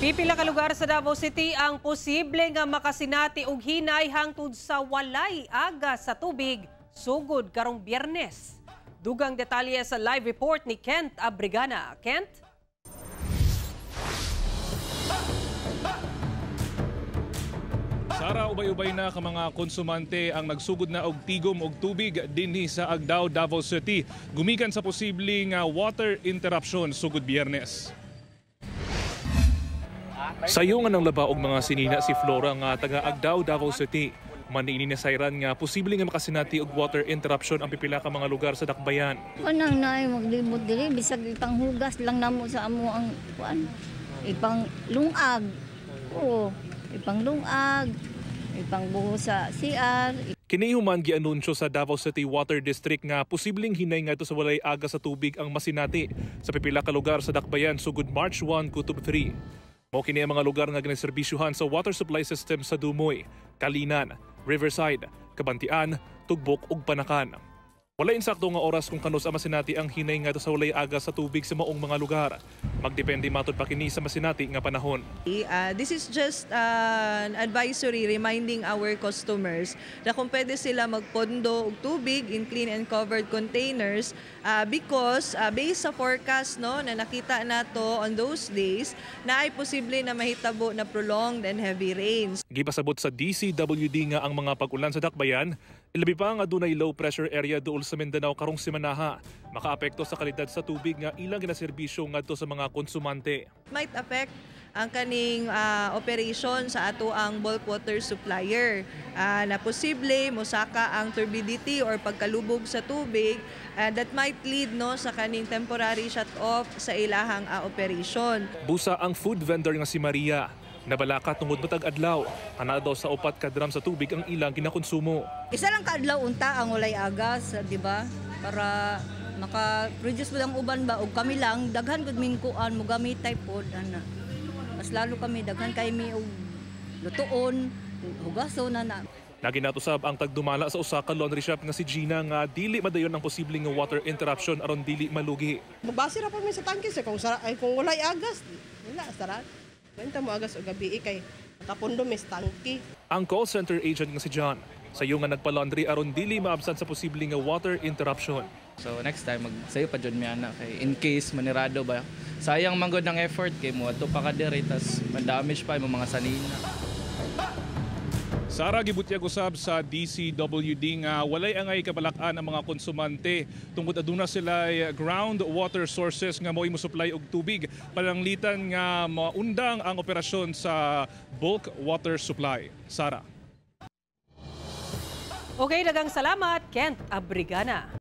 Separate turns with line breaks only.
Pipila ka lugar sa Davao City ang posible nga makasinati og hinay hangtod sa walay aga sa tubig sugod karong Biyernes. Dugang detalye sa live report ni Kent Abrigana. Kent?
Sara, ubay-ubay na ka mga konsumante ang nagsugod na og tigom og tubig dinhi sa Agdao, Davao City. Gumikan sa posibleng water interruption sugod Biyernes. Sayo nga ng laba og mga sinina si Flora nga taga Agdao, Davao City. Maniini na sayran nga posible nga makasinati og water interruption ang pipila ka mga lugar sa dakbayan.
Anang naay maglibot diri bisag ipanghugas lang namo sa amo ang kuan. Ipanglungag. Oo, ipanglungag, ipangbuho sa CR.
Kini human gianunsyo sa Davao City Water District nga posibleng hinay ngadto sa walay aga sa tubig ang masinati sa pipila ka lugar sa dakbayan sugod March 1 kutob 3. Mao kini ang mga lugar nga ginaserbisyuhan sa water supply system sa Dumoy, Kalinan, Riverside, Kabantian, Tugbok ug Panakan. Wala insakto nga oras kung kanos ang masinati ang hinay nga sa walay aga sa tubig sa maong mga lugar. Magdepende matud pa kini sa masinati nga panahon.
This is just an advisory reminding our customers na kung pwede sila magpondo og tubig in clean and covered containers because based sa forecast na nakita nato on those days na ay posible na mahitabo na prolonged and heavy rains.
Gipasabot sa DCWD nga ang mga pag-ulan sa dakbayan, ilabi pa nga adunay low pressure area duol sa Mindanao karong semanaha. Makaapekto sa kalidad sa tubig nga ilang ginaserbisyo ngadto sa mga konsumante.
Might affect ang kaning operation sa ato ang bulk water supplier na posible mosaka ang turbidity or pagkalubog sa tubig that might lead sa kaning temporary shut off sa ilahang operation.
Busa ang food vendor nga si Maria. Nabalaka tungod matag adlaw, ana daw sa 4 ka drum sa tubig ang ilang ginakonsumo.
Isa lang ka adlaw unta ang walay agas, di ba? Para maka-produce mo ang uban ba og kami lang daghan gud min kuan mo gamitay pod ana. Mas lalo kami daghan kay mi og lutuon, hugason na.
Naginatusab ang tagdumala sa usa ka laundry shop nga si Gina nga dili madayon ang posibleng water interruption aron dili malugi.
Magbase ra pa mi sa tangke kung walay agas, wala sara. Benta mo agas o gabi kay nakapundo may tangke.
Ang call center agent nga si John, sayo nga nagpa-laundry aron dili maabsan sa posibleng water interruption.
So next time magsayo pa jud mi ana kay in case manirado ba. Sayang man gud ng effort kay mo ato pa ka diri tas ma-damage pa yung mga sanina.
Sara, gibutyag usab sa DCWD nga walay angay kabalakan ang mga konsumante tungod aduna sila groundwater sources nga mo'y mosupply og tubig palanglitan nga maundang ang operasyon sa bulk water supply. Sara.
Okay, dagang salamat, Kent Abrigana.